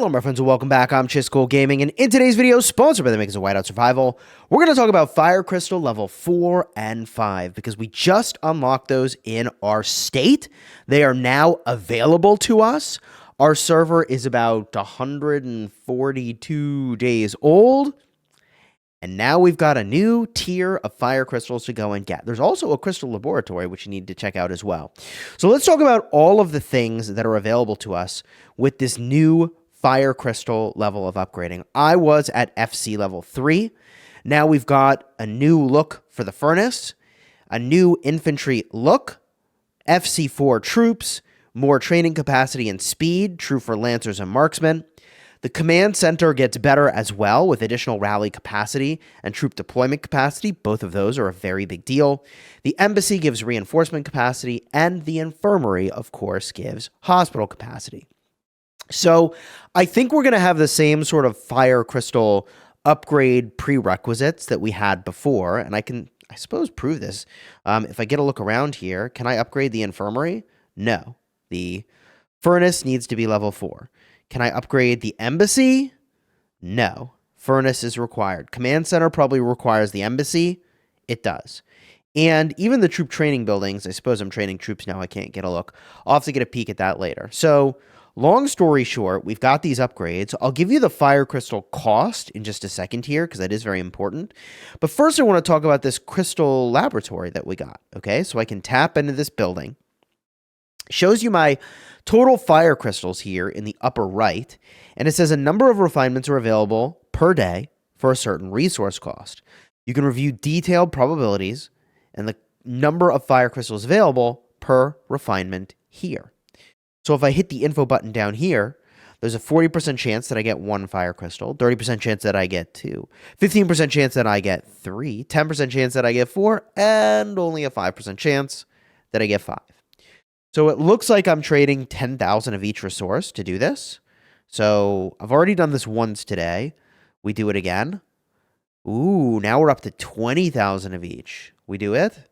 Hello my friends and welcome back. I'm Chisco Gaming, and in today's video, sponsored by the makers of Whiteout Survival, we're going to talk about Fire Crystal level 4 and 5 because we just unlocked those in our state. They are now available to us. Our server is about 142 days old, and now we've got a new tier of fire crystals to go and get. There's also a crystal laboratory, which you need to check out as well. So let's talk about all of the things that are available to us with this new fire crystal level of upgrading. I was at FC level 3. Now we've got a new look for the furnace, a new infantry look, FC4 troops, more training capacity and speed, true for lancers and marksmen. The command center gets better as well with additional rally capacity and troop deployment capacity. Both of those are a very big deal. The embassy gives reinforcement capacity, and the infirmary, of course, gives hospital capacity. So I think we're going to have the same sort of fire crystal upgrade prerequisites that we had before, and I can, I suppose, prove this. If I get a look around here, can I upgrade the infirmary? No. The furnace needs to be level 4. Can I upgrade the embassy? No. Furnace is required. Command center probably requires the embassy. It does. And even the troop training buildings, I suppose I'm training troops now, I can't get a look. I'll have to get a peek at that later. So long story short, we've got these upgrades. I'll give you the fire crystal cost in just a second here because that is very important. But first I want to talk about this crystal laboratory that we got. Okay, so I can tap into this building. Shows you my total fire crystals here in the upper right, and it says a number of refinements are available per day for a certain resource cost. You can review detailed probabilities and the number of fire crystals available per refinement here. So if I hit the info button down here, there's a 40% chance that I get 1 fire crystal, 30% chance that I get 2, 15% chance that I get 3, 10% chance that I get 4, and only a 5% chance that I get 5. So it looks like I'm trading 10,000 of each resource to do this. So I've already done this once today. We do it again. Ooh, now we're up to 20,000 of each. We do it.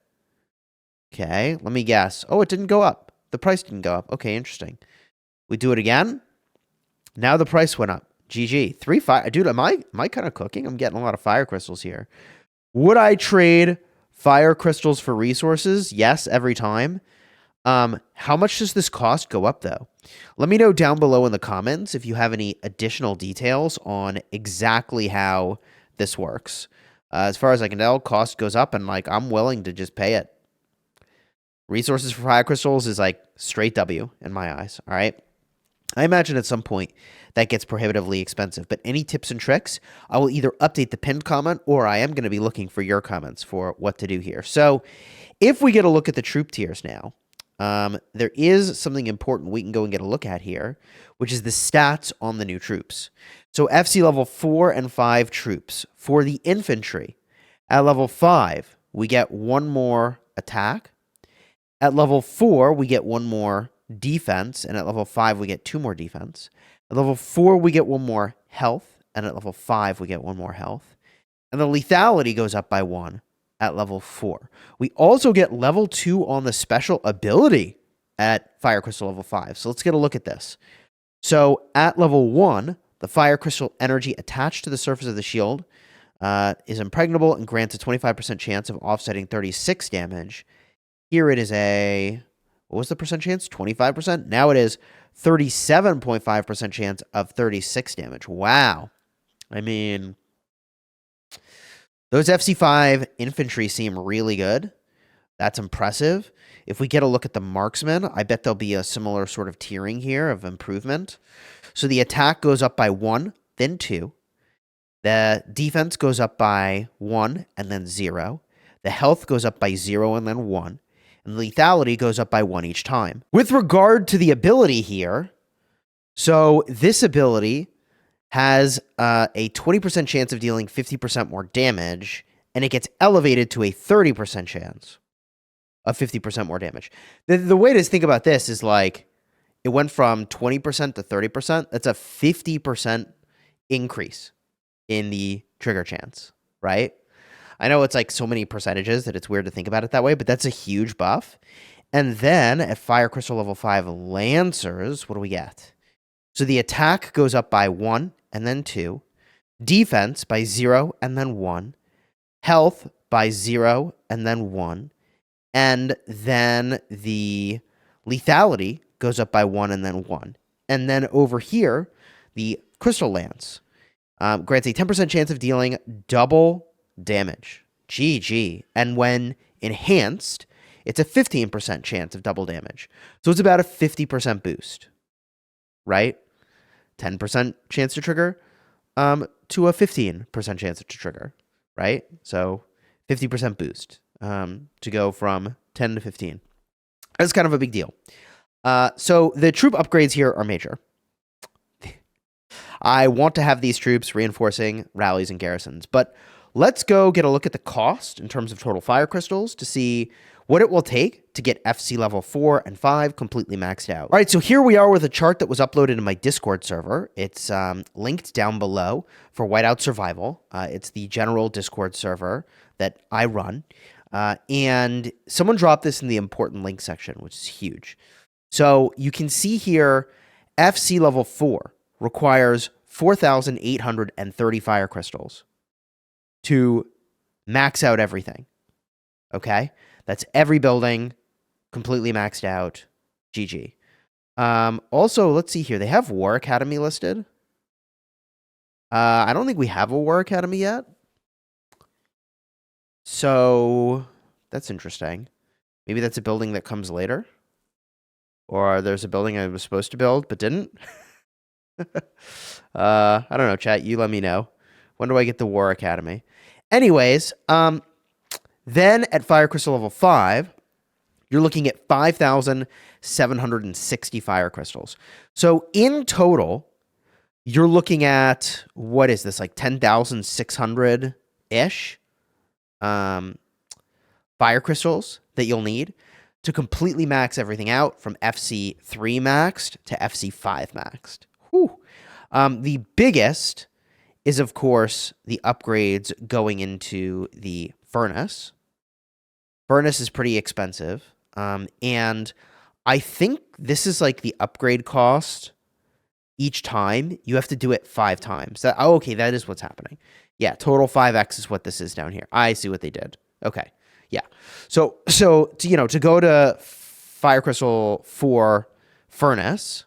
Okay, let me guess. Oh, it didn't go up. The price didn't go up. Okay, interesting. We do it again. Now the price went up. GG. 3 fire. Dude, am I kind of cooking? I'm getting a lot of fire crystals here. Would I trade fire crystals for resources? Yes, every time. How much does this cost go up, though? Let me know down below in the comments if you have any additional details on exactly how this works. As far as I can tell, cost goes up, and like I'm willing to just pay it. Resources for fire crystals is like straight W in my eyes, all right? I imagine at some point that gets prohibitively expensive, but any tips and tricks, I will either update the pinned comment or I am going to be looking for your comments for what to do here. So if we get a look at the troop tiers now, there is something important we can go and get a look at here, which is the stats on the new troops. So FC level 4 and 5 troops. For the infantry, at level 5, we get 1 more attack. At level 4, we get 1 more defense, and at level 5, we get 2 more defense. At level 4, we get 1 more health, and at level 5, we get 1 more health. And the lethality goes up by 1. At level 4. We also get level 2 on the special ability at Fire Crystal level 5. So let's get a look at this. So at level 1, the Fire Crystal energy attached to the surface of the shield is impregnable and grants a 25% chance of offsetting 36 damage. Here it is a, what was the percent chance? 25%? Now it is 37.5% chance of 36 damage. Wow. I mean, those FC5 infantry seem really good. That's impressive. If we get a look at the marksmen, I bet there'll be a similar sort of tiering here of improvement. So the attack goes up by 1, then 2. The defense goes up by 1 and then 0. The health goes up by 0 and then 1. And the lethality goes up by 1 each time. With regard to the ability here, so this ability has a 20% chance of dealing 50% more damage, and it gets elevated to a 30% chance of 50% more damage. The way to think about this is like, it went from 20% to 30%. That's a 50% increase in the trigger chance, right? I know it's like so many percentages that it's weird to think about it that way, but that's a huge buff. And then at Fire Crystal level 5 Lancers, what do we get? So the attack goes up by 1 and then 2, defense by 0 and then 1, health by 0 and then 1, and then the lethality goes up by 1 and then 1. And then over here, the Crystal Lance grants a 10% chance of dealing double damage. GG. And when enhanced, it's a 15% chance of double damage. So it's about a 50% boost, right? 10% chance to trigger to a 15% chance to trigger, right? So 50% boost to go from 10 to 15. That's kind of a big deal. So the troop upgrades here are major. I want to have these troops reinforcing rallies and garrisons, but let's go get a look at the cost in terms of total fire crystals to see what it will take to get FC level 4 and 5 completely maxed out. All right, so here we are with a chart that was uploaded in my Discord server. It's linked down below for Whiteout Survival. It's the general Discord server that I run. And someone dropped this in the important link section, which is huge. So you can see here, FC level 4 requires 4,830 fire crystals to max out everything. Okay? That's every building completely maxed out. GG. Also, let's see here. They have War Academy listed. I don't think we have a War Academy yet. So that's interesting. Maybe that's a building that comes later. Or there's a building I was supposed to build but didn't. I don't know, chat. You let me know. When do I get the War Academy? Anyways, then at Fire Crystal level 5, you're looking at 5,760 fire crystals. So in total, you're looking at, what is this, like 10,600-ish fire crystals that you'll need to completely max everything out from FC3 maxed to FC5 maxed. Whew. The biggest is, of course, the upgrades going into the furnace. Furnace is pretty expensive. And I think this is like the upgrade cost each time. You have to do it 5 times. Okay, that is what's happening. Yeah, total 5x is what this is down here. I see what they did. Okay, yeah. So to go to Fire Crystal 4 Furnace,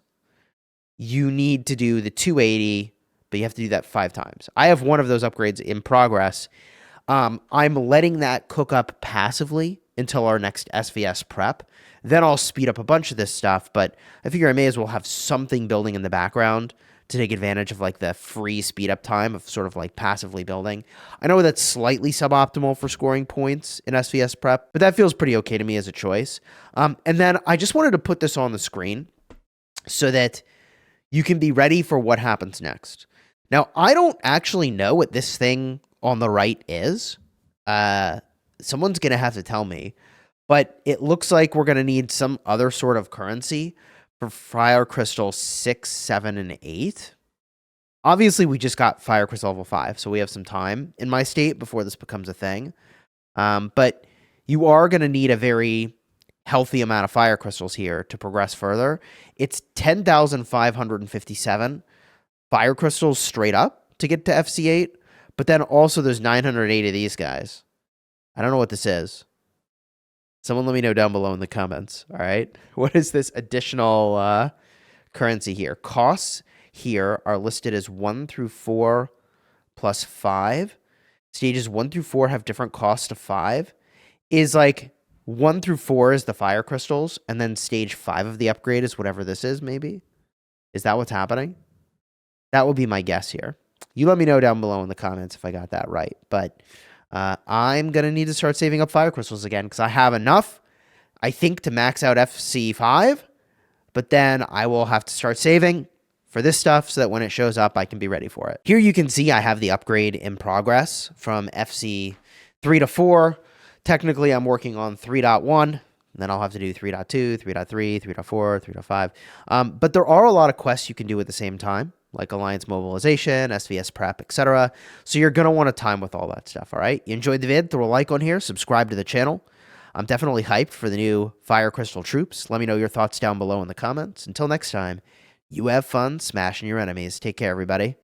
you need to do the 280, but you have to do that 5 times. I have one of those upgrades in progress. I'm letting that cook up passively until our next SVS prep. Then I'll speed up a bunch of this stuff, but I figure I may as well have something building in the background to take advantage of like the free speed up time of sort of like passively building. I know that's slightly suboptimal for scoring points in SVS prep, but that feels pretty okay to me as a choice. And then I just wanted to put this on the screen so that you can be ready for what happens next. Now, I don't actually know what this thing on the right is. Someone's going to have to tell me, but it looks like we're going to need some other sort of currency for Fire Crystal 6, 7, and 8. Obviously, we just got Fire Crystal level 5, so we have some time in my state before this becomes a thing. But you are going to need a very healthy amount of Fire Crystals here to progress further. It's 10,557 Fire Crystals straight up to get to FC8, but then also there's 908 of these guys. I don't know what this is. Someone let me know down below in the comments, all right? What is this additional currency here? Costs here are listed as 1 through 4 plus 5. Stages 1 through 4 have different costs to 5. Is like 1 through 4 is the fire crystals, and then stage 5 of the upgrade is whatever this is, maybe? Is that what's happening? That would be my guess here. You let me know down below in the comments if I got that right. But I'm going to need to start saving up fire crystals again because I have enough, I think, to max out FC5. But then I will have to start saving for this stuff so that when it shows up, I can be ready for it. Here you can see I have the upgrade in progress from FC 3 to 4. Technically, I'm working on 3.1. Then I'll have to do 3.2, 3.3, 3.4, 3.5. But there are a lot of quests you can do at the same time, like Alliance Mobilization, SVS Prep, etc. So you're going to want to time with all that stuff, all right? You enjoyed the vid? Throw a like on here. Subscribe to the channel. I'm definitely hyped for the new Fire Crystal troops. Let me know your thoughts down below in the comments. Until next time, You have fun smashing your enemies. Take care, everybody.